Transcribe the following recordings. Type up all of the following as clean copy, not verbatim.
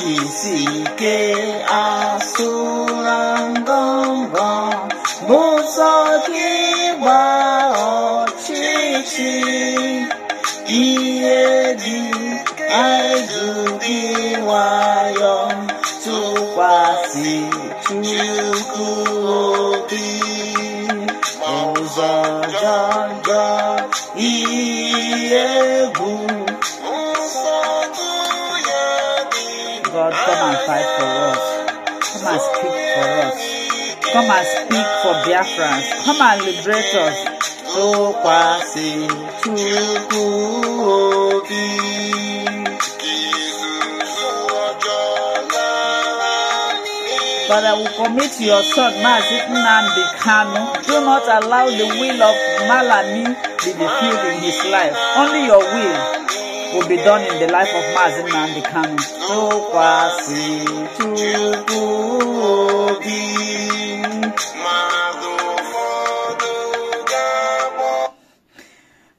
Isike asurangongo Musokiba ochichi Iedi aizukiwayo Tukwasi chukuobi Ozojojo Iyebu God, come and fight for us. Come and speak for us. Come and speak for Biafrans. Come and liberate us. So kwasi chukuobi. Father, we commit to your son, Nnamdi Kanu. Do not allow the will of Malami be fulfilled in his life. Only your will be done in the life of Nnamdi Kanu. So kwasi chukuobi.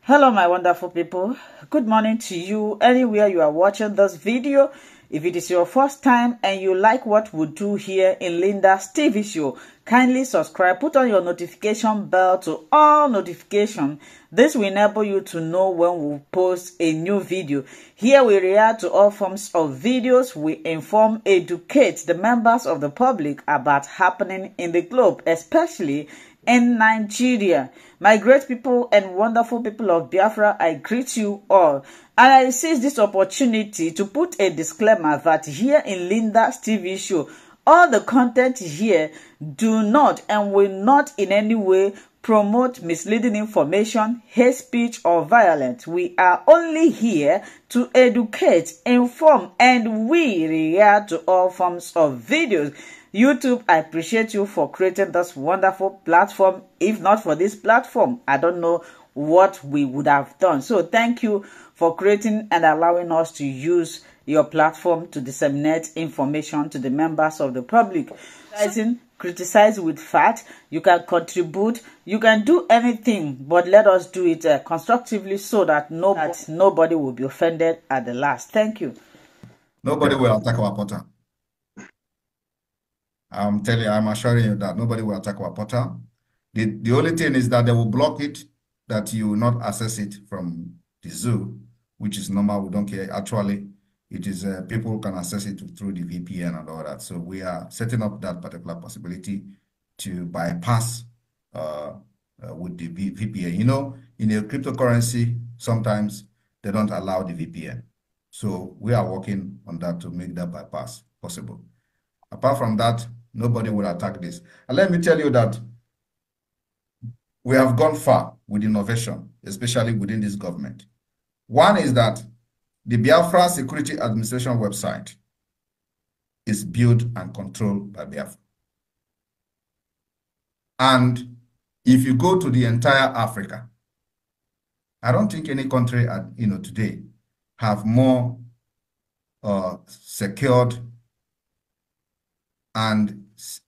Hello, my wonderful people. Good morning to you anywhere you are watching this video. If it is your first time and you like what we do here in Linda's TV show, kindly subscribe, put on your notification bell to all notifications. This will enable you to know when we post a new video. Here we react to all forms of videos. We inform, educate the members of the public about happening in the globe, especially in Nigeria. My great people and wonderful people of Biafra, I greet you all. And I seize this opportunity to put a disclaimer that here in Linda's TV show, all the content here do not and will not in any way promote misleading information, hate speech, or violence. We are only here to educate, inform, and we react to all forms of videos. YouTube, I appreciate you for creating this wonderful platform. If not for this platform, I don't know what we would have done. So thank you for creating and allowing us to use your platform to disseminate information to the members of the public. Criticize with fact. You can contribute. You can do anything, but let us do it constructively so that nobody will be offended at the last. Thank you. Nobody will attack our portal. I'm assuring you that nobody will attack our portal. The only thing is that they will block it, that you will not access it from the zoo, which is normal. We don't care. Actually, it is people can access it through the VPN and all that. So we are setting up that particular possibility to bypass with the VPN. You know, in a cryptocurrency, sometimes they don't allow the VPN. So we are working on that to make that bypass possible. Apart from that, nobody will attack this. And let me tell you that we have gone far with innovation, especially within this government. One is that the Biafra Security Administration website is built and controlled by Biafra. And if you go to the entire Africa, I don't think any country today have more secured and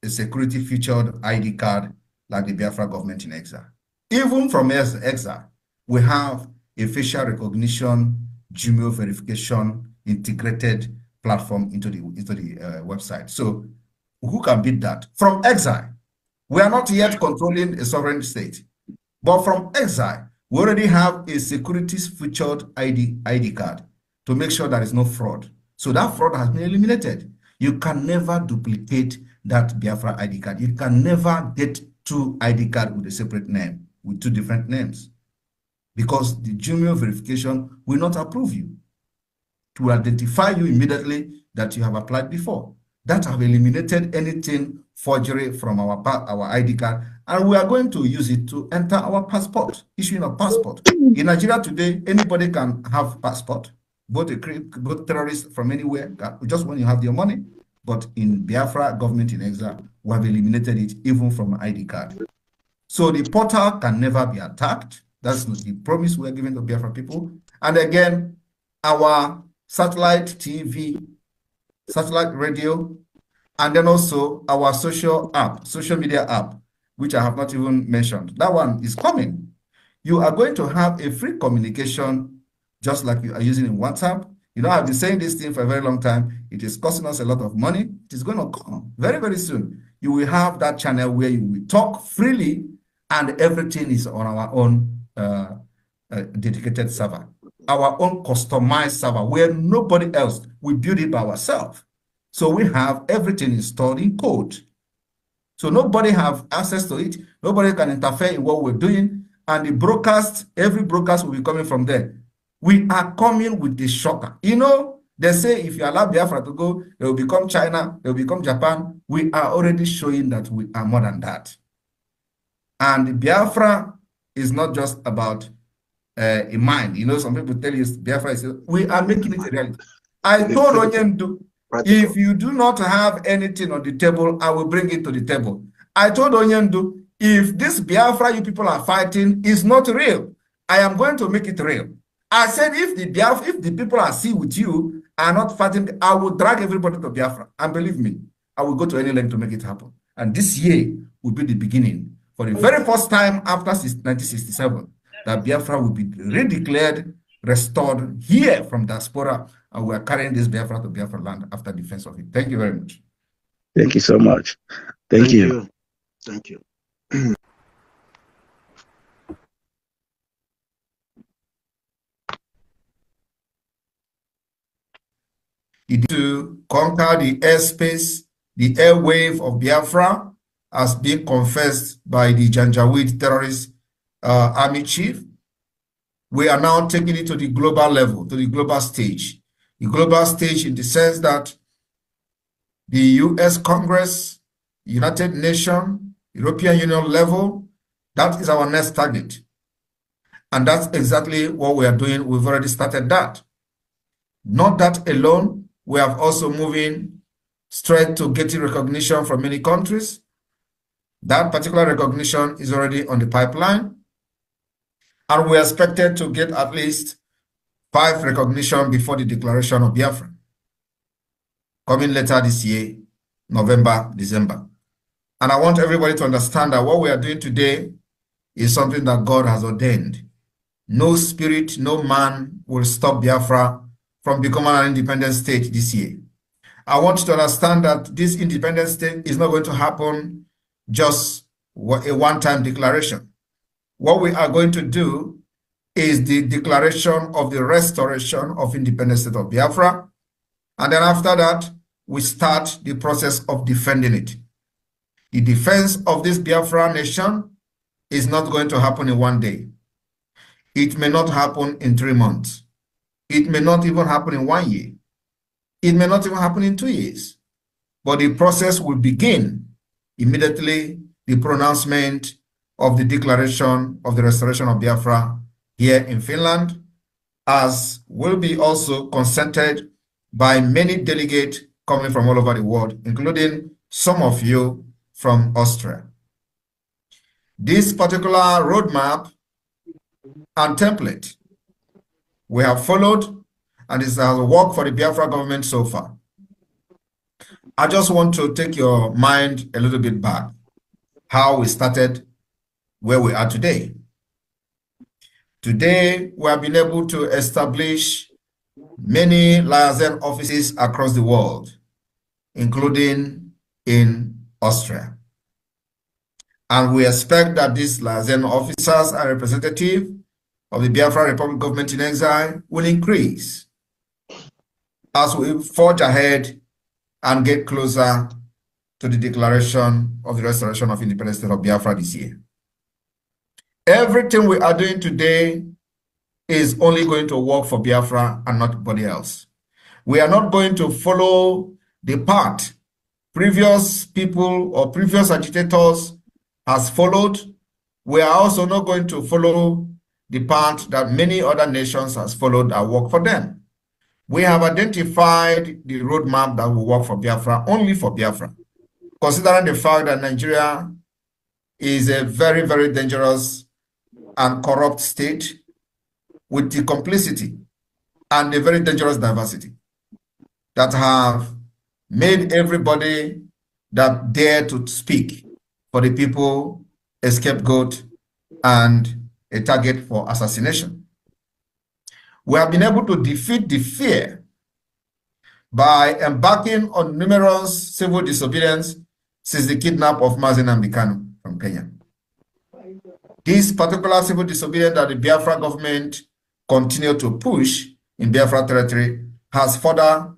a security featured ID card like the Biafra government in exile. Even from exile, we have a facial recognition, Gmail verification, integrated platform into the website. So who can beat that? From exile, we are not yet controlling a sovereign state, but from exile, we already have a security featured ID card to make sure there is no fraud. So that fraud has been eliminated. You can never duplicate that Biafra ID card. You can never get two ID cards with a separate name, with two different names, because the Gmail verification will not approve you to identify you immediately that you have applied before. That have eliminated anything forgery from our ID card, and we are going to use it to enter our passport, issuing a passport. In Nigeria today, anybody can have passport, both terrorists from anywhere, just when you have your money. But in Biafra government in exile, we have eliminated it even from ID card. So the portal can never be attacked. That's the promise we are giving to Biafra people. And again, our satellite TV, satellite radio, and then also our social media app, which I have not even mentioned. That one is coming. You are going to have a free communication, just like you are using in WhatsApp. You know, I've been saying this thing for a very long time. It is costing us a lot of money. It is going to come very, very soon. You will have that channel where you will talk freely and everything is on our own dedicated server, our own customized server where nobody else, we build it by ourselves. So we have everything installed in code. So nobody have access to it. Nobody can interfere in what we're doing. And the broadcast, every broadcast will be coming from there. We are coming with the shocker. You know, they say if you allow Biafra to go, they will become China, they will become Japan. We are already showing that we are more than that. And Biafra is not just about a mind. You know, some people tell you Biafra is, we are making it a reality. I told Onyemdu, if you do not have anything on the table, I will bring it to the table. I told Onyemdu, if this Biafra you people are fighting is not real, I am going to make it real. I said, if the people I see with you are not fighting, I will drag everybody to Biafra. And believe me, I will go to any length to make it happen. And this year will be the beginning. For the very first time after 1967, that Biafra will be redeclared, restored here from diaspora, and we are carrying this Biafra to Biafra land after defense of it. Thank you very much. Thank you so much. Thank you. Thank you. To conquer the airspace, the airwave of Biafra has been confessed by the Janjaweed terrorist army chief. We are now taking it to the global level, to the global stage. The global stage in the sense that the US Congress, United Nations, European Union level, that is our next target. And that's exactly what we are doing. We've already started that. Not that alone, we have also moving straight to getting recognition from many countries. That particular recognition is already on the pipeline. And we are expected to get at least 5 recognition before the declaration of Biafra, coming later this year, November, December. And I want everybody to understand that what we are doing today is something that God has ordained. No spirit, no man will stop Biafra from becoming an independent state this year. I want you to understand that this independent state is not going to happen just a one-time declaration. What we are going to do is the declaration of the restoration of independent state of Biafra. And then after that, we start the process of defending it. The defense of this Biafra nation is not going to happen in one day. It may not happen in 3 months. It may not even happen in 1 year. It may not even happen in 2 years. But the process will begin immediately the pronouncement of the declaration of the restoration of Biafra here in Finland, as will be also consented by many delegates coming from all over the world, including some of you from Austria. This particular roadmap and template we have followed, and this has worked for the Biafra government so far. I just want to take your mind a little bit back, how we started, where we are today. Today, we have been able to establish many liaison offices across the world, including in Austria. And we expect that these liaison officers and representatives of the Biafra Republic government in exile will increase as we forge ahead and get closer to the declaration of the restoration of independent state of Biafra this year. Everything we are doing today is only going to work for Biafra and not anybody else. We are not going to follow the path previous people or previous agitators has followed. We are also not going to follow the path that many other nations has followed that work for them. We have identified the roadmap that will work for Biafra, only for Biafra, considering the fact that Nigeria is a very, very dangerous and corrupt state with the complicity and a very dangerous diversity that have made everybody that dare to speak for the people a scapegoat and a target for assassination. We have been able to defeat the fear by embarking on numerous civil disobedience since the kidnap of Mazi Nnamdi Kanu from Kenya. This particular civil disobedience that the Biafra government continued to push in Biafra territory has further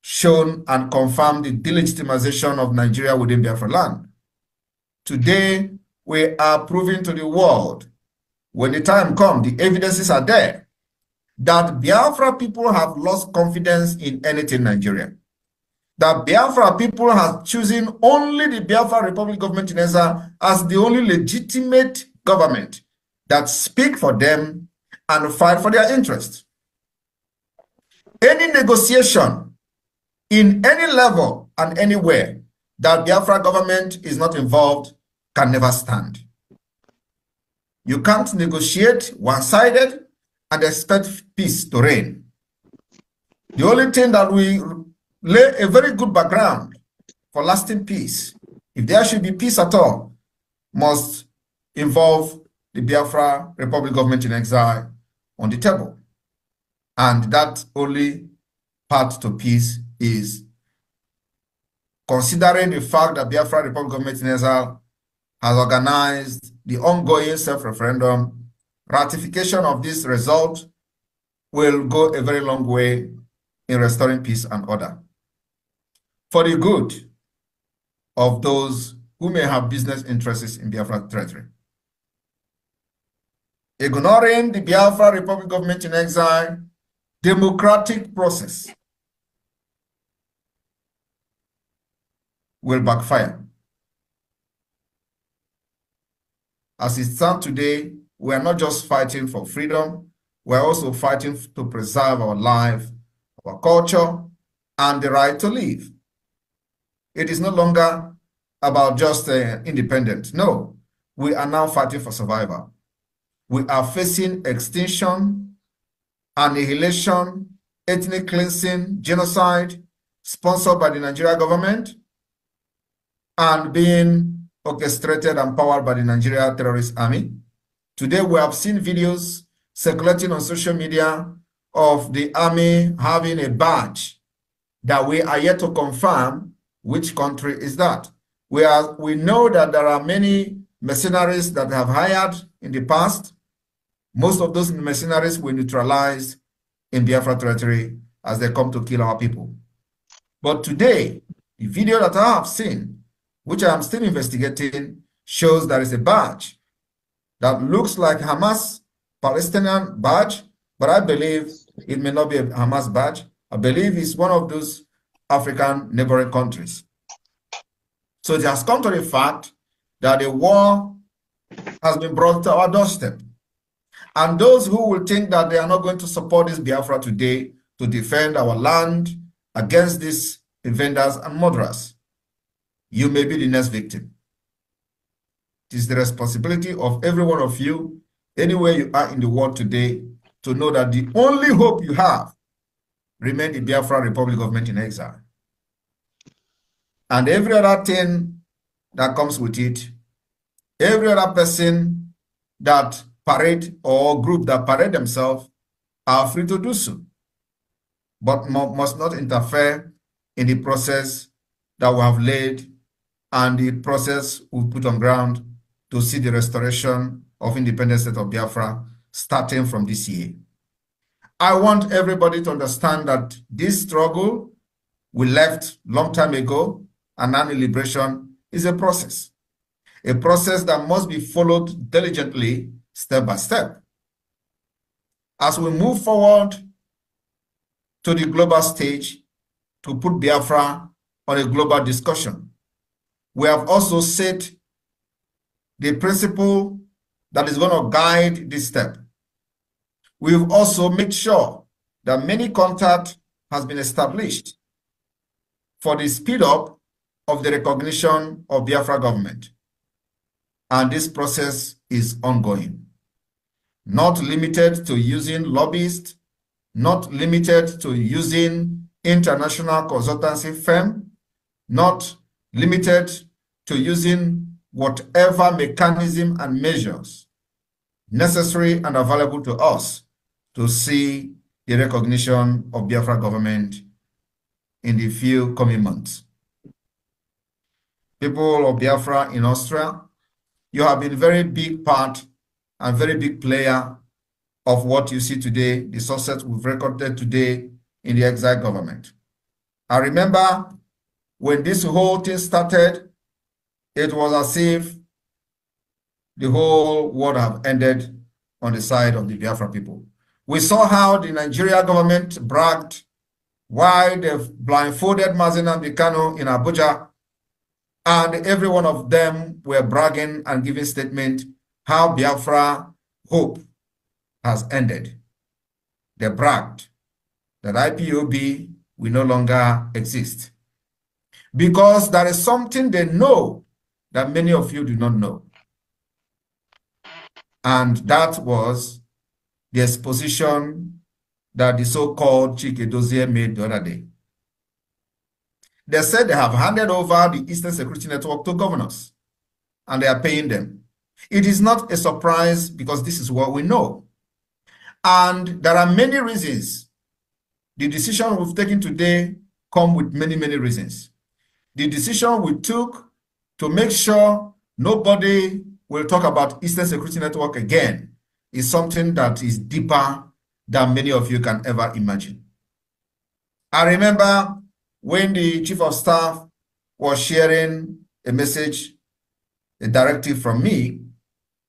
shown and confirmed the delegitimization of Nigeria within Biafra land. Today, we are proving to the world, when the time comes, the evidences are there, that Biafra people have lost confidence in anything Nigeria. That Biafra people have chosen only the Biafra Republic government in Exile as the only legitimate government that speak for them and fight for their interests. Any negotiation in any level and anywhere that Biafra government is not involved can never stand. You can't negotiate one-sided and expect peace to reign. The only thing that we lay a very good background for lasting peace, if there should be peace at all, must involve the Biafra Republic government in exile on the table. And that only path to peace is considering the fact that Biafra Republic government in exile has organized the ongoing self-referendum. Ratification of this result will go a very long way in restoring peace and order for the good of those who may have business interests in Biafra territory. Ignoring the Biafra Republic government in exile democratic process will backfire. As it stands today, we are not just fighting for freedom, we are also fighting to preserve our life, our culture, and the right to live. It is no longer about just independence. No, we are now fighting for survival. We are facing extinction, annihilation, ethnic cleansing, genocide, sponsored by the Nigerian government, and being orchestrated and powered by the Nigeria terrorist army. Today, we have seen videos circulating on social media of the army having a badge that we are yet to confirm which country is that. We know that there are many mercenaries that have hired in the past. Most of those mercenaries were neutralized in Biafra territory as they come to kill our people. But today, the video that I have seen, which I am still investigating, shows there is a badge that looks like Hamas Palestinian badge, but I believe it may not be a Hamas badge. I believe it's one of those African neighboring countries. So it has come to the fact that a war has been brought to our doorstep. And those who will think that they are not going to support this Biafra today to defend our land against these invaders and murderers, you may be the next victim. It is the responsibility of every one of you, anywhere you are in the world today, to know that the only hope you have remains the Biafra Republic government in exile. And every other thing that comes with it, every other person that parade or group that parade themselves are free to do so, but must not interfere in the process that we have laid and the process we put on ground to see the restoration of independent state of Biafra starting from this year. I want everybody to understand that this struggle we left long time ago, and now liberation, is a process that must be followed diligently, step by step. As we move forward to the global stage to put Biafra on a global discussion, we have also set the principle that is going to guide this step. We've also made sure that many contact has been established for the speed up of the recognition of Biafra government. And this process is ongoing. Not limited to using lobbyists, not limited to using international consultancy firm, not limited to using whatever mechanism and measures necessary and available to us to see the recognition of Biafra government in the few coming months. People of Biafra in Austria, you have been a very big part and very big player of what you see today, the success we've recorded today in the exile government. I remember when this whole thing started, it was as if the whole world have ended on the side of the Biafra people. We saw how the Nigeria government bragged why they've blindfolded Mazi Nnamdi Kanu in Abuja, and every one of them were bragging and giving statement how Biafra hope has ended. They bragged that IPOB will no longer exist because there is something they know that many of you do not know. And that was the exposition that the so-called Chike Dozie made the other day. They said they have handed over the Eastern Security Network to governors and they are paying them. It is not a surprise because this is what we know. And there are many reasons. The decision we've taken today come with many, many reasons. The decision we took to make sure nobody will talk about Eastern Security Network again is something that is deeper than many of you can ever imagine. I remember when the Chief of Staff was sharing a message, a directive from me,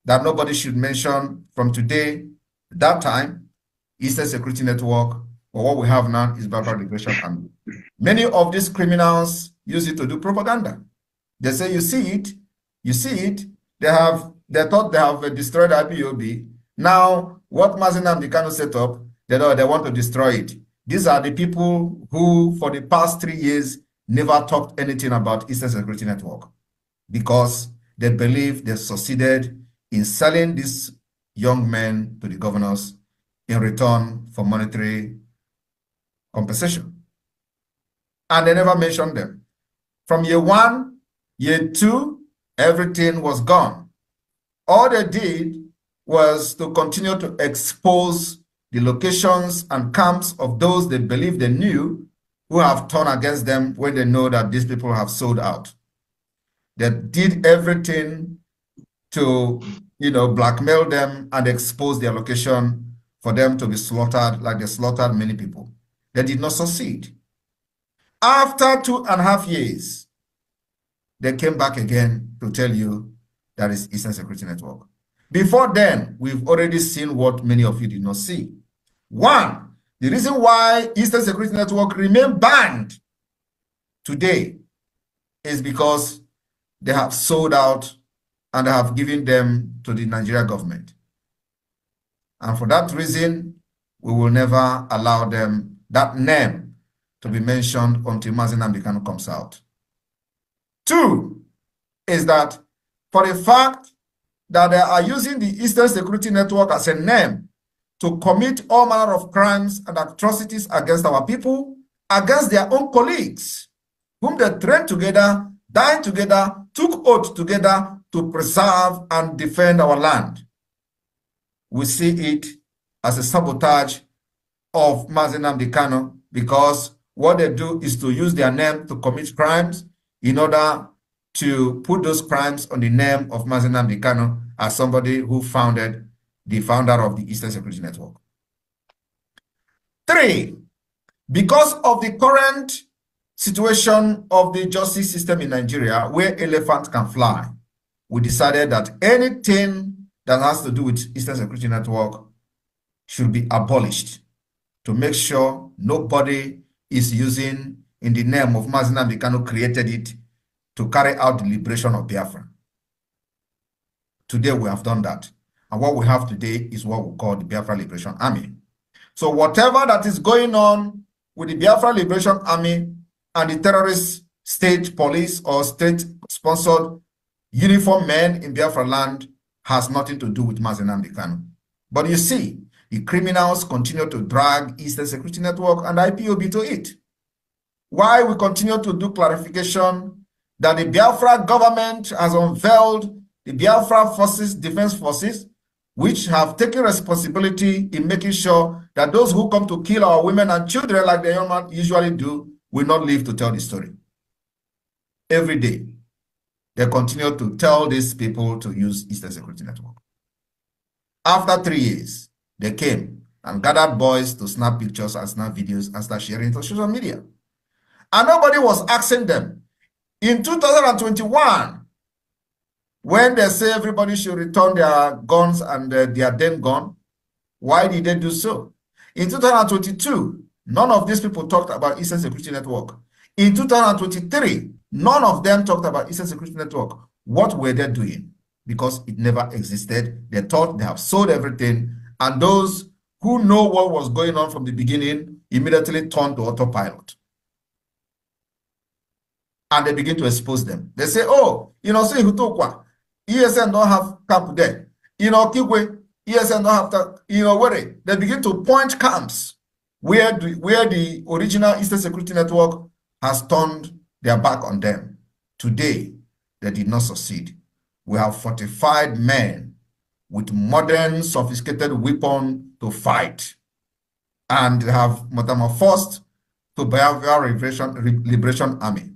that nobody should mention from today, that time, Eastern Security Network, or what we have now is Biafra Liberation Army. Many of these criminals use it to do propaganda. They say, you see it, they thought they have destroyed IPOB. Now, what Mazi Nnamdi Kanu set up, they want to destroy it. These are the people who, for the past 3 years, never talked anything about Eastern Security Network because they believe they succeeded in selling these young men to the governors in return for monetary compensation. And they never mentioned them. From year 1, year 2, everything was gone. All they did was to continue to expose the locations and camps of those they believe they knew who have turned against them when they know that these people have sold out. They did everything to, blackmail them and expose their location for them to be slaughtered like they slaughtered many people. They did not succeed. After 2.5 years, they came back again to tell you that is Eastern Security Network. Before then, we've already seen what many of you did not see. One, the reason why Eastern Security Network remain banned today is because they have sold out and have given them to the Nigeria government. And for that reason, we will never allow them, that name, to be mentioned until Mazi Nnamdi Kanu comes out. Two, is that for the fact that they are using the Eastern Security Network as a name to commit all manner of crimes and atrocities against our people, against their own colleagues, whom they trained together, died together, took oath together to preserve and defend our land. We see it as a sabotage of Mazi Nnamdi Kanu because what they do is to use their name to commit crimes in order to put those crimes on the name of Mazi Nnamdi Kanu as somebody who founded the founder of the Eastern Security Network. Three, because of the current situation of the justice system in Nigeria, where elephants can fly, we decided that anything that has to do with Eastern Security Network should be abolished to make sure nobody is using, in the name of Mazi Nnamdi Kanu, created it to carry out the liberation of Biafra. Today we have done that. And what we have today is what we call the Biafra Liberation Army. So whatever that is going on with the Biafra Liberation Army and the terrorist state police or state-sponsored uniformed men in Biafra land has nothing to do with Mazi Nnamdi Kanu. But you see, the criminals continue to drag Eastern Security Network and IPOB to it. Why we continue to do clarification that the Biafra government has unveiled the Biafra forces, defense forces, which have taken responsibility in making sure that those who come to kill our women and children like they usually do, will not live to tell the story. Every day, they continue to tell these people to use Eastern Security Network. After 3 years, they came and gathered boys to snap pictures and snap videos and start sharing it on social media. And nobody was asking them. In 2021, when they say everybody should return their guns and their damn gun, why did they do so? In 2022, none of these people talked about Eastern Security Network. In 2023, none of them talked about Eastern Security Network. What were they doing? Because it never existed. They thought they have sold everything, and those who know what was going on from the beginning immediately turned to autopilot. And they begin to expose them. They say, oh, you know, say Hutokwa, ESN don't have camp there. You know, Kigwe, ESN don't have, you know, where they begin to point camps where the original Eastern Security Network has turned their back on them. Today, they did not succeed. We have fortified men with modern, sophisticated weapons to fight, and they have metamorphosed to Biafra Liberation Army.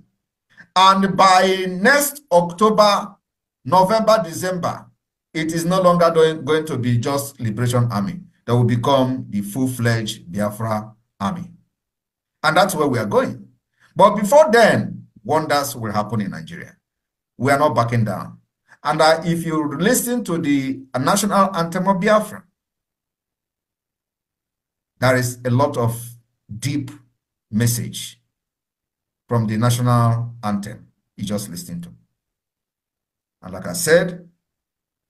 And by next October, November, December, it is no longer going to be just Liberation Army. They will become the full-fledged Biafra Army. And that's where we are going. But before then, wonders will happen in Nigeria. We are not backing down. And if you listen to the national anthem of Biafra, there is a lot of deep message from the national anthem you just listened to. And like I said,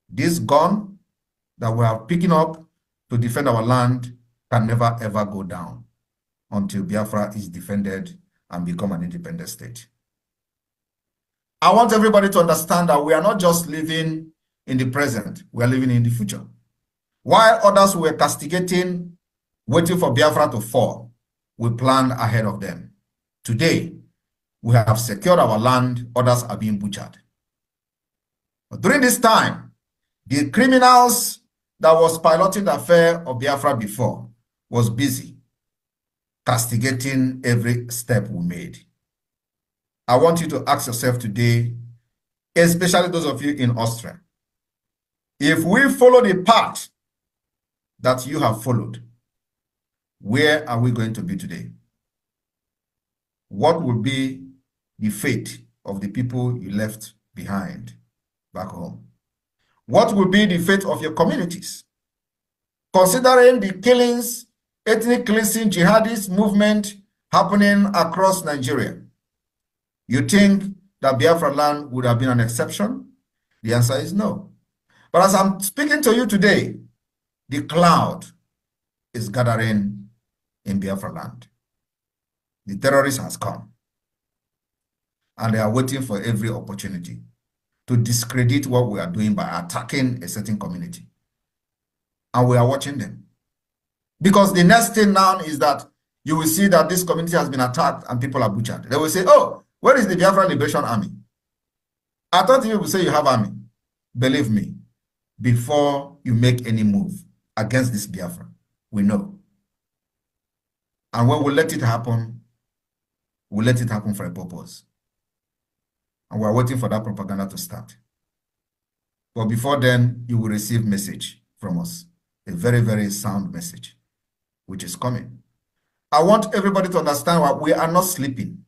this gun that we are picking up to defend our land can never ever go down until Biafra is defended and become an independent state. I want everybody to understand that we are not just living in the present, we are living in the future. While others were castigating, waiting for Biafra to fall, we planned ahead of them. Today, we have secured our land, others are being butchered. But during this time, the criminals that was piloting the affair of Biafra before was busy castigating every step we made. I want you to ask yourself today, especially those of you in Austria, if we follow the path that you have followed, where are we going to be today? What will be the fate of the people you left behind back home? What will be the fate of your communities? Considering the killings, ethnic cleansing, jihadist movement happening across Nigeria, you think that Biafra land would have been an exception? The answer is no. But as I'm speaking to you today, the cloud is gathering in Biafra land. The terrorist has come. And they are waiting for every opportunity to discredit what we are doing by attacking a certain community. And we are watching them. Because the next thing now is that you will see that this community has been attacked and people are butchered. They will say, oh, where is the Biafra Liberation Army? I thought you would say you have army. Believe me, before you make any move against this Biafra, we know. And when we let it happen, we let it happen for a purpose. And we're waiting for that propaganda to start. But before then, you will receive message from us. A very, very sound message, which is coming. I want everybody to understand why we are not sleeping.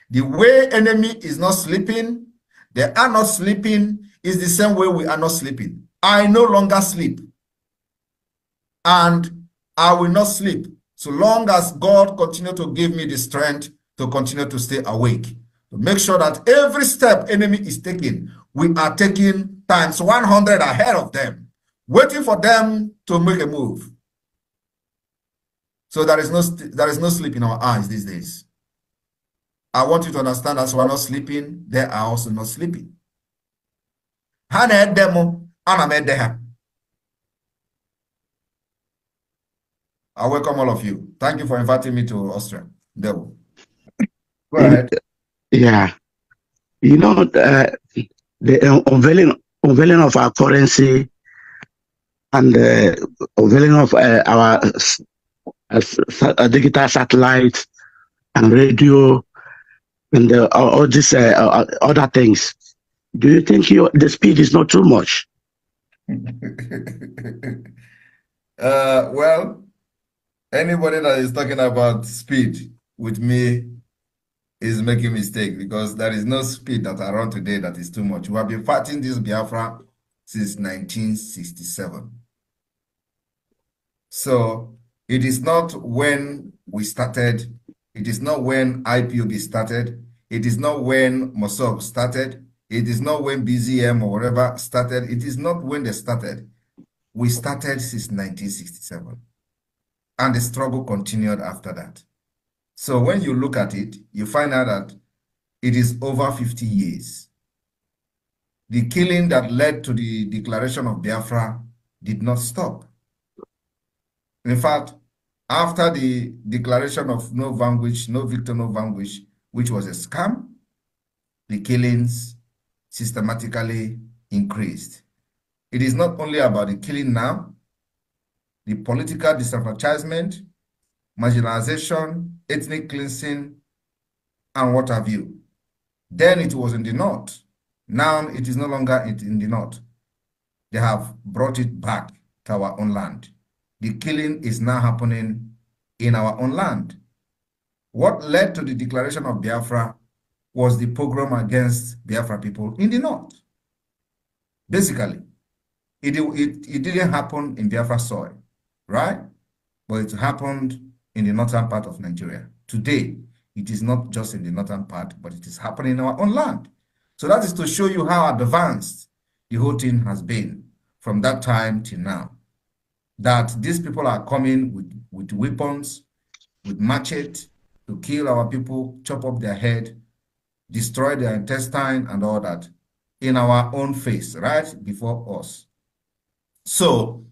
The way enemy is not sleeping, they are not sleeping, is the same way we are not sleeping. I no longer sleep. And I will not sleep so long as God continue to give me the strength to continue to stay awake. To make sure that every step enemy is taking, we are taking times 100 ahead of them, waiting for them to make a move. So there is no sleep in our eyes these days. I want you to understand as we are not sleeping, they are also not sleeping. I welcome all of you. Thank you for inviting me to Austria. Go ahead. Yeah. You know, the unveiling of our currency and the unveiling of our digital satellites and radio and all these other things. Do you think the speed is not too much? Well, anybody that is talking about speed with me is making a mistake, because there is no speed that I run today that is too much. We have been fighting this Biafra since 1967. So it is not when we started, it is not when IPOB started, it is not when Mossad started, it is not when BZM or whatever started, it is not when they started. We started since 1967. And the struggle continued after that. So when you look at it, you find out that it is over 50 years. The killing that led to the declaration of Biafra did not stop. In fact, after the declaration of no vanquish, no victor, no vanquish, which was a scam, the killings systematically increased. It is not only about the killing now, the political disenfranchisement, marginalization, ethnic cleansing, and what have you. Then it was in the north. Now it is no longer in the north. They have brought it back to our own land. The killing is now happening in our own land. What led to the declaration of Biafra was the pogrom against Biafra people in the north. Basically, it didn't happen in Biafra soil, right? But it happened in the northern part of Nigeria. Today, it is not just in the northern part, but it is happening in our own land. So that is to show you how advanced the whole thing has been from that time till now. That these people are coming with weapons, with machete, to kill our people, chop up their head, destroy their intestine and all that in our own face, right before us. So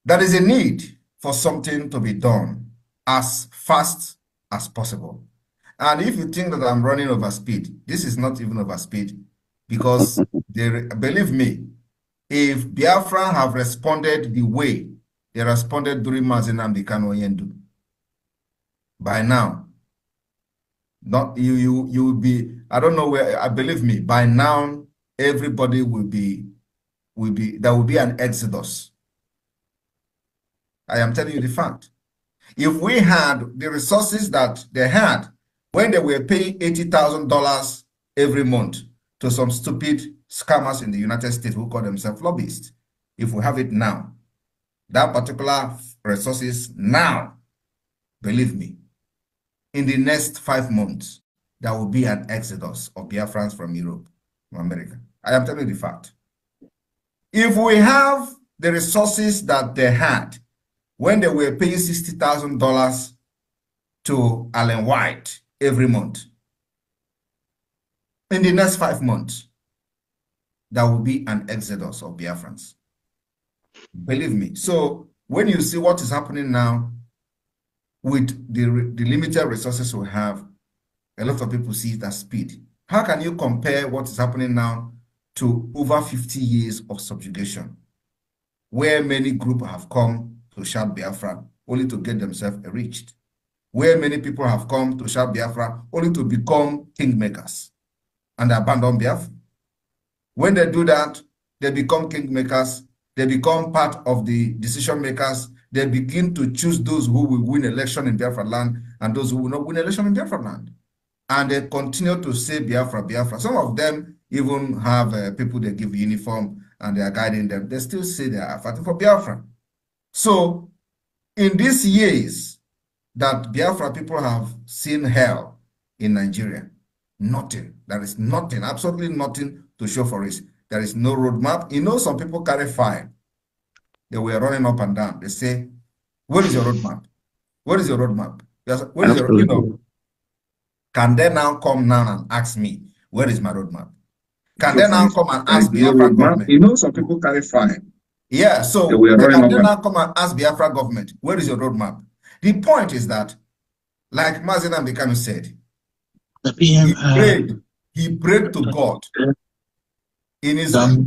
there is a need for something to be done as fast as possible. And if you think that I'm running over speed, this is not even over speed, because believe me, if Biafra have responded the way they responded during Mazi Nnamdi Kanu Yendu, by now, not you will be, I don't know where, I believe me, by now everybody will be there will be an exodus. I am telling you the fact. If we had the resources that they had when they were paying $80,000 every month to some stupid scammers in the United States who call themselves lobbyists, if we have it now, that particular resources now, believe me, in the next 5 months, there will be an exodus of Biafrans from Europe, from America. I am telling you the fact. If we have the resources that they had when they were paying $60,000 to Allen White every month, in the next 5 months, there will be an exodus of Biafrans. Believe me. So when you see what is happening now with the limited resources we have, a lot of people see it as speed. How can you compare what is happening now to over 50 years of subjugation, where many groups have come to shout Biafra only to get themselves enriched, where many people have come to shout Biafra only to become kingmakers and abandon Biafra? When they do that, they become kingmakers, they become part of the decision makers, they begin to choose those who will win election in Biafra land and those who will not win election in Biafra land. And they continue to say Biafra, Biafra. Some of them even have people they give uniform and they are guiding them. They still say they are fighting for Biafra. So in these years that Biafra people have seen hell in Nigeria, nothing. There is nothing, absolutely nothing to show for it. There is no roadmap. You know, some people carry fire. They were running up and down. They say, where is your roadmap? Where is your roadmap? Where is your, you know, can they now come now and ask me, where is my roadmap? Can they now come and ask Biafra government? You know, some people carry fire. Yeah, so can they now come and ask Biafra government, where is your roadmap? The point is that, like Mazi Nnamdi Kanu said, he prayed to God in Israel.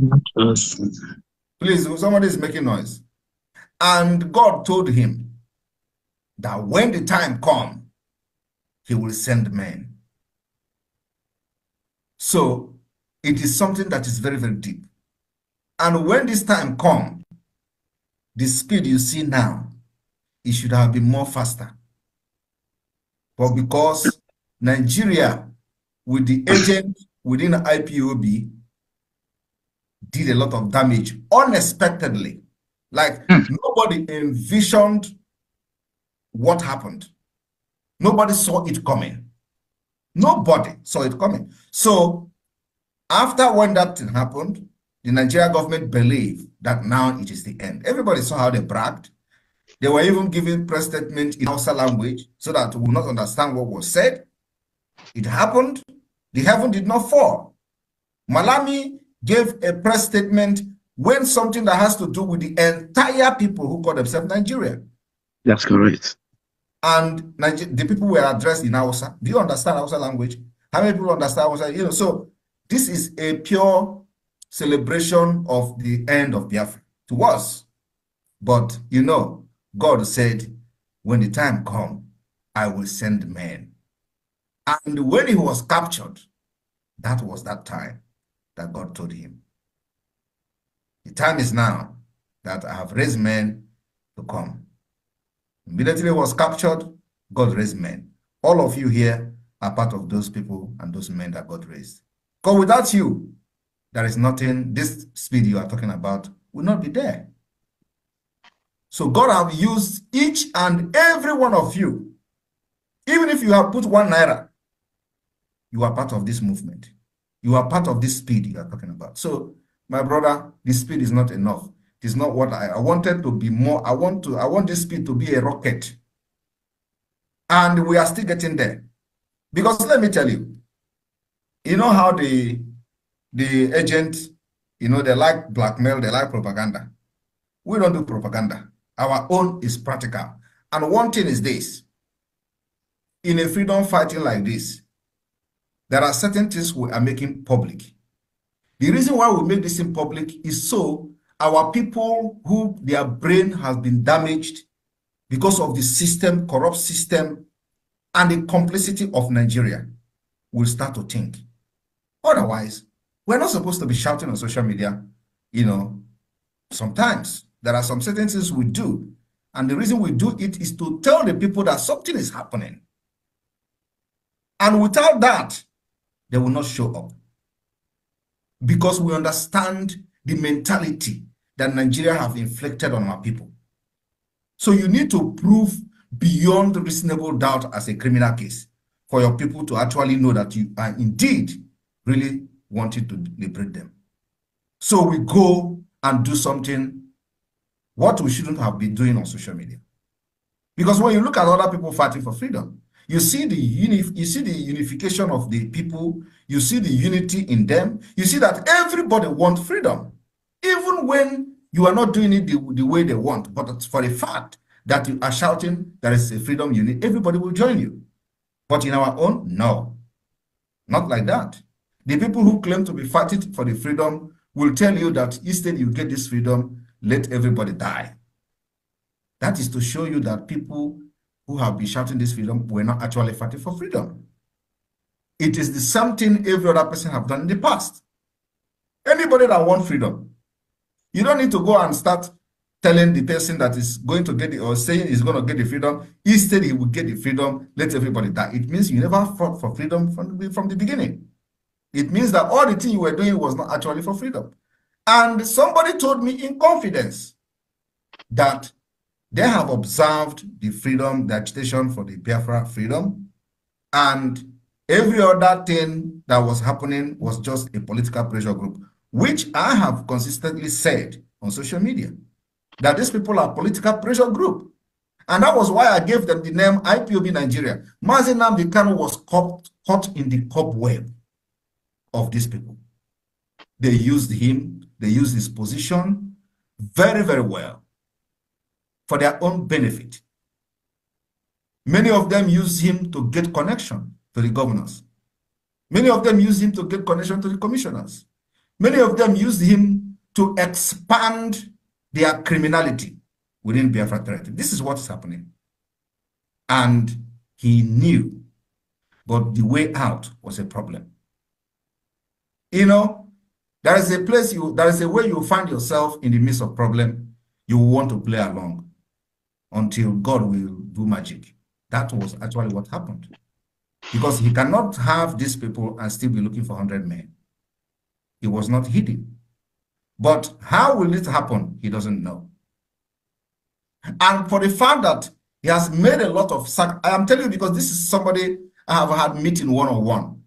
Please, somebody is making noise. And God told him that when the time comes, he will send men. So it is something that is very, very deep. And when this time comes, the speed you see now, it should have been more faster. But because Nigeria, with the agent within IPOB, did a lot of damage unexpectedly. Like nobody envisioned what happened. Nobody saw it coming. Nobody saw it coming. So after when that thing happened, the Nigerian government believed that now it is the end. Everybody saw how they bragged. They were even giving press statement in Hausa language so that we will not understand what was said. It happened. The heaven did not fall. Malami gave a press statement when something that has to do with the entire people who call themselves Nigeria. That's correct. And the people were addressed in Hausa. Do you understand Hausa language? How many people understand Hausa? You know, so this is a pure celebration of the end of Biafra to us. But, you know, God said, when the time comes, I will send men. And when he was captured, that was that time that God told him. The time is now that I have raised men to come. Immediately he was captured, God raised men. All of you here are part of those people and those men that God raised. Because without you, there is nothing, this speed you are talking about will not be there. So God have used each and every one of you. Even if you have put 1 naira, you are part of this movement. You are part of this speed you are talking about. So, my brother, this speed is not enough. It is not what I wanted to be more. I want this speed to be a rocket. And we are still getting there. Because let me tell you, you know how the agent, you know, they like blackmail, they like propaganda. We don't do propaganda. Our own is practical. And one thing is this. In a freedom fighting like this, there are certain things we are making public. The reason why we make this in public is so our people who their brain has been damaged because of the system, corrupt system, and the complicity of Nigeria will start to think. Otherwise, we're not supposed to be shouting on social media, you know. Sometimes there are some certain things we do, and the reason we do it is to tell the people that something is happening. And without that, they will not show up. Because we understand the mentality that Nigeria have inflicted on our people. So you need to prove beyond reasonable doubt as a criminal case for your people to actually know that you are indeed really wanting to liberate them. So we go and do something what we shouldn't have been doing on social media. Because when you look at other people fighting for freedom, you see the unification of the people, you see the unity in them, you see that everybody wants freedom. Even when you are not doing it the way they want, but for the fact that you are shouting there is a freedom unit, everybody will join you. But in our own, no. Not like that. The people who claim to be fighting for the freedom will tell you that instead you get this freedom, let everybody die. That is to show you that people who have been shouting this freedom were not actually fighting for freedom. It is the same thing every other person have done in the past. Anybody that wants freedom, you don't need to go and start telling the person that is going to get it or saying he's going to get the freedom. Instead, he will get the freedom, let everybody die. It means you never fought for freedom from the beginning. It means that all the thing you were doing was not actually for freedom. And somebody told me in confidence that they have observed the freedom, the agitation for the Biafra freedom, and every other thing that was happening was just a political pressure group, which I have consistently said on social media, that these people are political pressure group. And that was why I gave them the name IPOB Nigeria. Mazi Nnamdi Kanu was caught in the cobweb of these people. They used him, they used his position very, very well for their own benefit. Many of them used him to get connection to the governors. Many of them used him to get connection to the commissioners. Many of them used him to expand their criminality within Biafra territory. This is what is happening. And he knew but the way out was a problem. You know, there is a place there is a way you find yourself in the midst of problem. You want to play along until God will do magic. That was actually what happened. Because he cannot have these people and still be looking for 100 men. It was not hidden. But how will it happen? He doesn't know. And for the fact that he has made a lot of I am telling you, because this is somebody I have had meeting one-on-one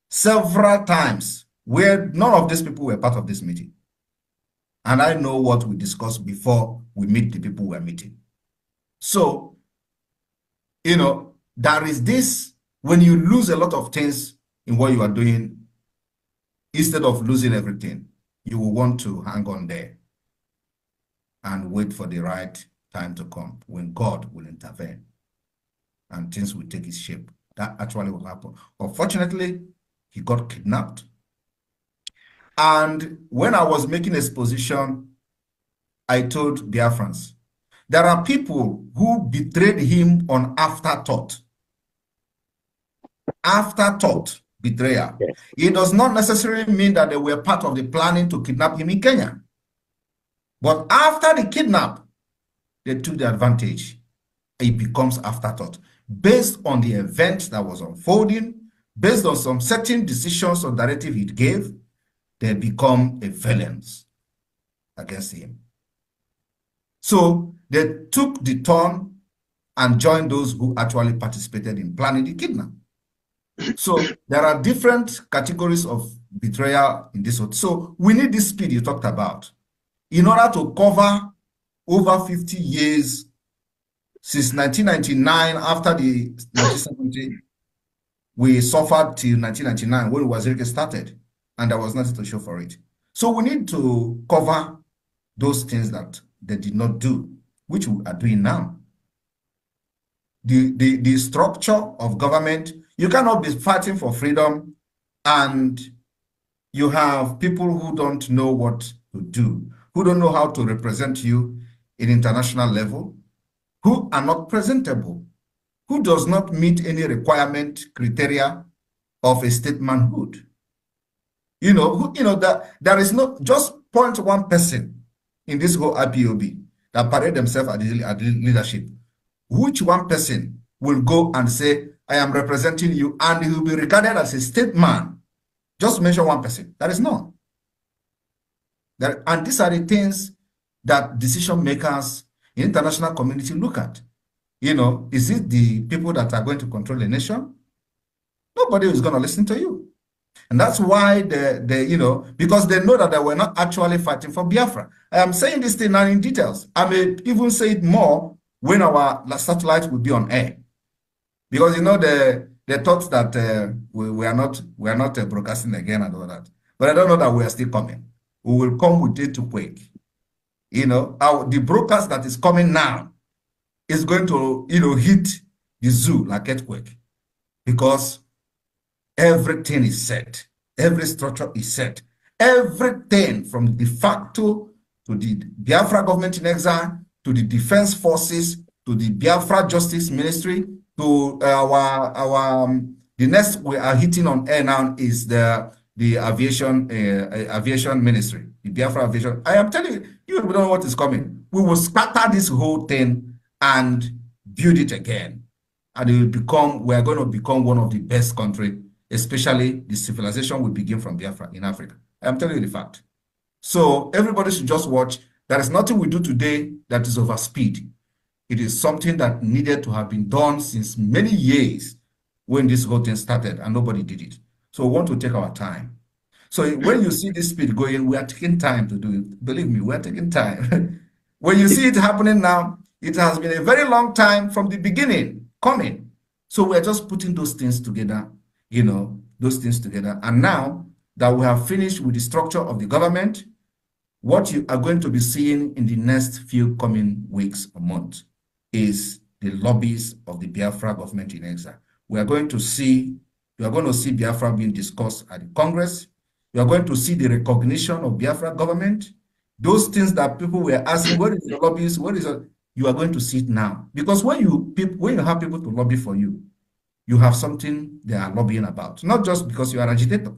several times where none of these people were part of this meeting. And I know what we discussed before we meet the people we're meeting. So, you know, there is this, when you lose a lot of things in what you are doing, instead of losing everything, you will want to hang on there and wait for the right time to come when God will intervene and things will take its shape. That actually will happen. Unfortunately, he got kidnapped. And when I was making exposition, I told Biafrans, there are people who betrayed him on afterthought. Afterthought, betrayal. Yes. It does not necessarily mean that they were part of the planning to kidnap him in Kenya. But after the kidnap, they took the advantage. It becomes afterthought. Based on the event that was unfolding, based on some certain decisions or directive he gave, they become a violence against him. So they took the turn and joined those who actually participated in planning the kidnap. So there are different categories of betrayal in this. So we need this speed you talked about in order to cover over 50 years since 1999. After the 1970, we suffered till 1999 when Wazirike started, and there was nothing to show for it. So we need to cover those things that they did not do, which we are doing now. The structure of government, you cannot be fighting for freedom and you have people who don't know what to do, who don't know how to represent you in international level, who are not presentable, who does not meet any requirement criteria of a statemanhood. That there is not just 0.1 person in this whole IPOB that parade themselves at the leadership. Which one person will go and say, I am representing you, and he will be regarded as a statesman? Just mention one person. That is none. And these are the things that decision makers in international community look at. Is it the people that are going to control the nation? Nobody is going to listen to you. And that's why because they know that they were not actually fighting for Biafra. I am saying this thing now in details. I may even say it more when our satellite will be on air. Because they thought that we are not broadcasting again and all that. But I don't know that we are still coming. We will come with it to quake. The broadcast that is coming now is going to hit the zoo like earthquake, because everything is set, every structure is set, everything from the facto to the Biafra government in exile, to the defense forces, to the Biafra Justice Ministry, to the next we are hitting on air now is the aviation ministry, the Biafra aviation. I am telling you, you don't know what is coming. We will scatter this whole thing and build it again, and we are going to become one of the best countries. Especially the civilization will begin from Biafra in Africa. I am telling you the fact. So everybody should just watch. There is nothing we do today that is over speed. It is something that needed to have been done since many years when this whole thing started, and nobody did it. So we want to take our time. So when you see this speed going, we are taking time to do it. Believe me, we are taking time. When you see it happening now, it has been a very long time from the beginning coming. So we're just putting those things together. Those things together. And now that we have finished with the structure of the government, what you are going to be seeing in the next few coming weeks or months is the lobbies of the Biafra government in exile. You are going to see Biafra being discussed at the Congress. You are going to see the recognition of Biafra government. Those things that people were asking, what is the lobbies? You are going to see it now. Because when you have people to lobby for you, you have something they are lobbying about, not just because you are an agitator.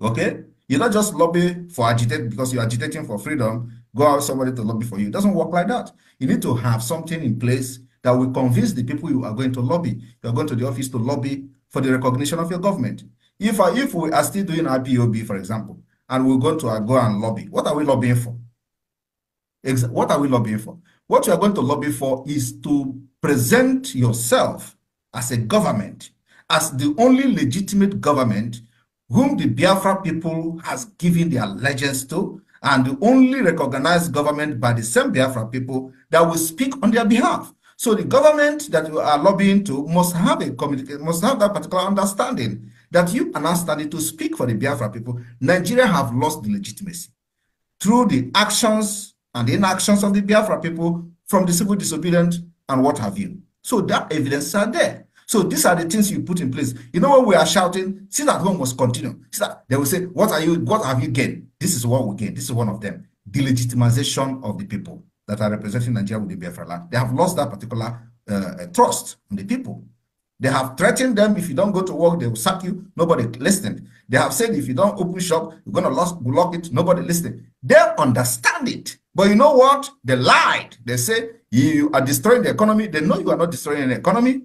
Okay? You not just lobby for agitate because you're agitating for freedom, go out somebody to lobby for you. It doesn't work like that. You need to have something in place that will convince the people you are going to lobby. You're going to the office to lobby for the recognition of your government. If we are still doing IPOB, for example, and we're going to go and lobby, what are we lobbying for? What are we lobbying for? What you are going to lobby for is to present yourself as a government, as the only legitimate government whom the Biafra people has given their allegiance to, and the only recognized government by the same Biafra people that will speak on their behalf. So the government that you are lobbying to must have that particular understanding that you are not standing to speak for the Biafra people. Nigeria have lost the legitimacy through the actions and the inactions of the Biafra people, from the civil disobedience and what have you. So that evidence are there. So these are the things you put in place. You know, when we are shouting, sit at home must continue. They will say, what have you gained? This is what we gain. This is one of them. The legitimization of the people that are representing Nigeria with the Biafra land. They have lost that particular trust in the people. They have threatened them. If you don't go to work, they will sack you. Nobody listened. They have said, if you don't open shop, you're going to lock it. Nobody listened. They understand it. But you know what? They lied. They say, you are destroying the economy. They know you are not destroying the economy,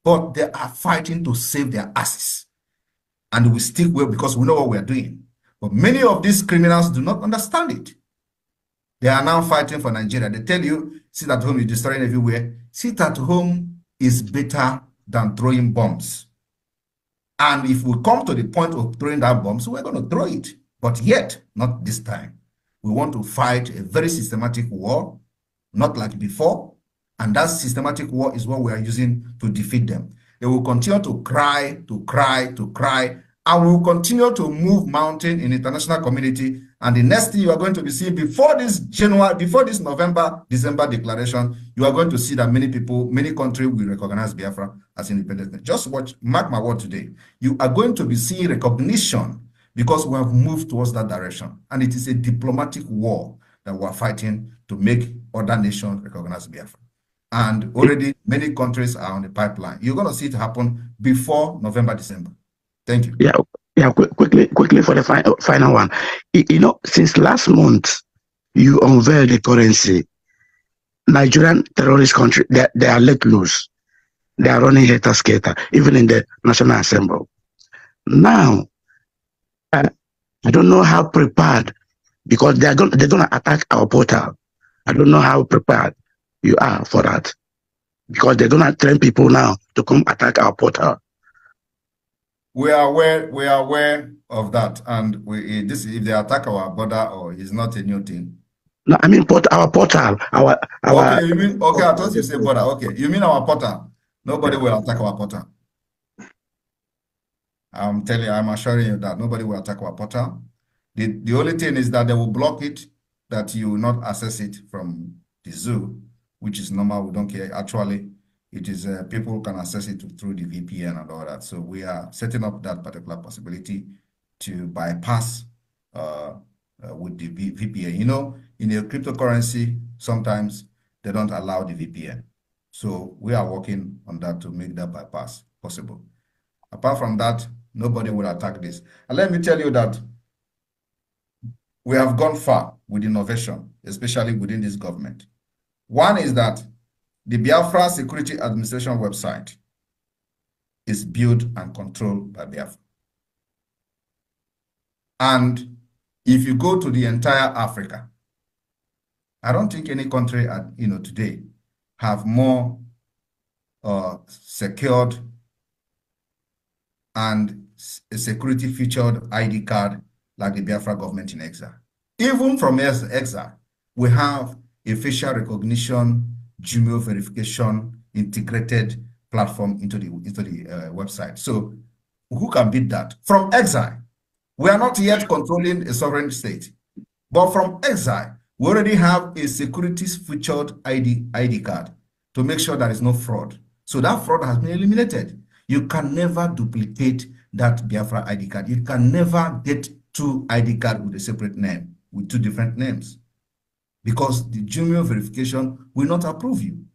but they are fighting to save their asses. And we stick well because we know what we are doing. But many of these criminals do not understand it. They are now fighting for Nigeria. They tell you, sit at home, you're destroying everywhere. Sit at home is better than throwing bombs. And if we come to the point of throwing that bombs, we're going to throw it. But yet, not this time. We want to fight a very systematic war, not like before. And that systematic war is what we are using to defeat them. They will continue to cry, and we will continue to move mountain in the international community. And the next thing you are going to be seeing before this November-December declaration, you are going to see that many people, many countries will recognize Biafra as independent. Just watch, mark my word today. You are going to be seeing recognition because we have moved towards that direction. And it is a diplomatic war that we are fighting to make other nations recognize Biafra. And already many countries are on the pipeline. You're going to see it happen before November, December. Thank you. Yeah. Quickly for the final one. You know, since last month, you unveiled the currency. Nigerian terrorist country, they are let loose. They are running helter-skelter, even in the National Assembly. Now, I don't know how prepared, because they're going to attack our portal. I don't know how prepared you are for that, because they're going to train people now to come attack our portal. We are aware of that, and if they attack our border, or it's not a new thing. No, I mean our portal. Okay, you mean okay? I thought you said border. Okay, you mean our portal? Nobody will attack our portal. I'm assuring you that nobody will attack our portal. The only thing is that they will block it, that you will not access it from the zoo, which is normal. We don't care. Actually, it is people can access it through the VPN and all that. So we are setting up that particular possibility to bypass with the VPN. You know, in a cryptocurrency, sometimes they don't allow the VPN. So we are working on that to make that bypass possible. Apart from that, nobody will attack this. And let me tell you that we have gone far with innovation, especially within this government. One is that the Biafra Security Administration website is built and controlled by Biafra. And if you go to the entire Africa, I don't think any country today have more secured and a security featured ID card like the Biafra government in exile. Even from exile, we have a facial recognition, Gmail verification, integrated platform into the website. So who can beat that? From exile, we are not yet controlling a sovereign state, but from exile, we already have a security featured ID card to make sure there is no fraud. So that fraud has been eliminated. You can never duplicate that Biafra ID card. You can never get two ID cards with a separate name, with two different names, because the Gmail verification will not approve you.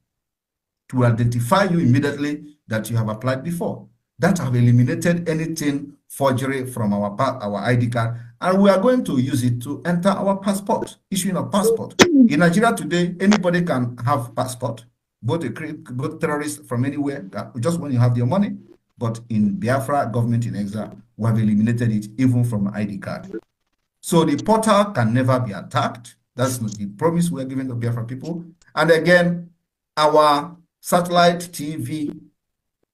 to identify you immediately that you have applied before. That have eliminated anything forgery from our ID card, and we are going to use it to enter our passport, issuing a passport. In Nigeria today, anybody can have passport, both terrorists from anywhere, just when you have your money. But in Biafra government in exile, we have eliminated it even from ID card. So the portal can never be attacked. That's the promise we're giving the Biafra people. And again, our satellite TV,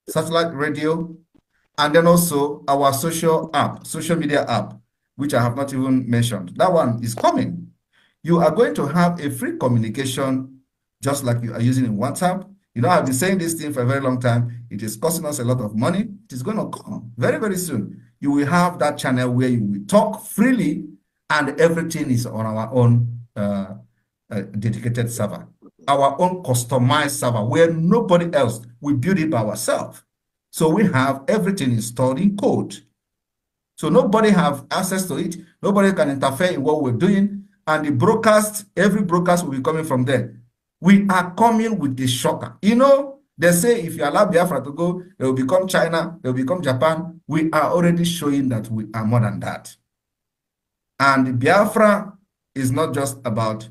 satellite radio, and then also our social media app, which I have not even mentioned. That one is coming. You are going to have a free communication, just like you are using in WhatsApp. You know, I've been saying this thing for a very long time. It is costing us a lot of money. It is going to come very, very soon. You will have that channel where you will talk freely, and everything is on our own dedicated server, our own customized server, where nobody else will build it by ourselves. So we have everything installed in code. So nobody have access to it. Nobody can interfere in what we're doing. And the broadcast, every broadcast will be coming from there. We are coming with the shocker. You know, they say if you allow Biafra to go, they will become China, they will become Japan. We are already showing that we are more than that. And Biafra is not just about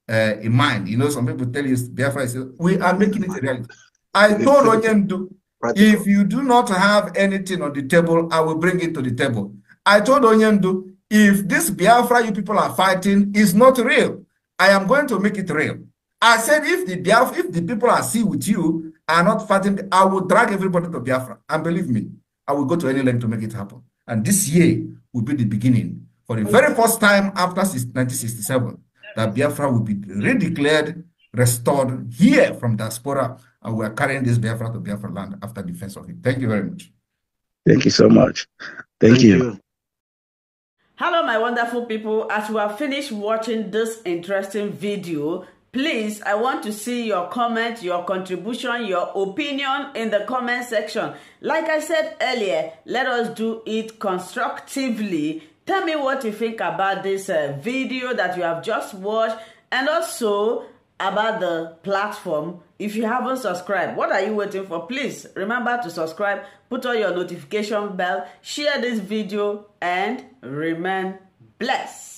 a mind. You know, some people tell you Biafra is, we are making it a reality. I told Onyendu, if you do not have anything on the table, I will bring it to the table. I told Onyendu, if this Biafra you people are fighting is not real, I am going to make it real. I said, if the people I see with you are not fighting, I will drag everybody to Biafra. And believe me, I will go to any length to make it happen. And this year will be the beginning. For the very first time after 1967, that Biafra will be redeclared, restored here from diaspora, and we are carrying this Biafra to Biafra land after defense of it. Thank you very much. Thank you so much. Thank you. Hello, my wonderful people. As you have finished watching this interesting video, please, I want to see your comment, your contribution, your opinion in the comment section. Like I said earlier, let us do it constructively. Tell me what you think about this video that you have just watched, and also about the platform. If you haven't subscribed, what are you waiting for? Please remember to subscribe, put on your notification bell, share this video, and remain blessed.